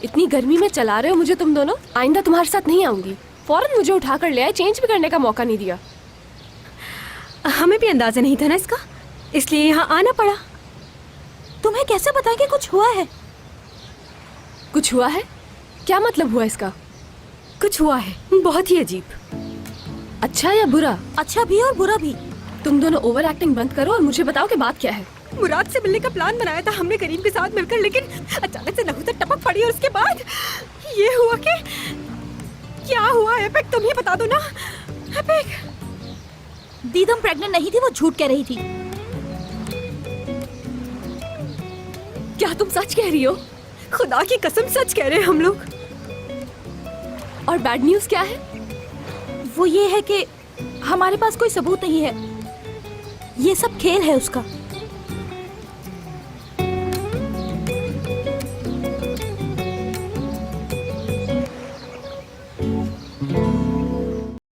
इतनी गर्मी में चला रहे हो मुझे तुम दोनों। आइंदा तुम्हारे साथ नहीं आऊंगी। फौरन मुझे उठा कर ले आए, चेंज भी करने का मौका नहीं दिया। हमें भी अंदाजा नहीं था ना इसका, इसलिए यहाँ आना पड़ा। तुम्हें कैसे पता कि कुछ हुआ है? कुछ हुआ है? क्या मतलब हुआ इसका? कुछ हुआ है, बहुत ही अजीब। अच्छा या बुरा? अच्छा भी और बुरा भी। तुम दोनों ओवर एक्टिंग बंद करो और मुझे बताओ कि बात क्या है। मुराद से मिलने का प्लान बनाया था हमने करीम के साथ मिलकर, लेकिन अचानक से नहुसत टपक पड़ी और उसके बाद ये हुआ कि क्या हुआ? एपिक तुम ही बता दो ना। एपिक दीदम प्रेग्नेंट नहीं थी, वो झूठ कह रही थी। क्या तुम सच कह रही हो? खुदा की कसम सच कह रहे हैं हम लोग। और बैड न्यूज़ क्या है? वो ये है कि हमारे पास कोई सबूत नहीं है, ये सब खेल है उसका।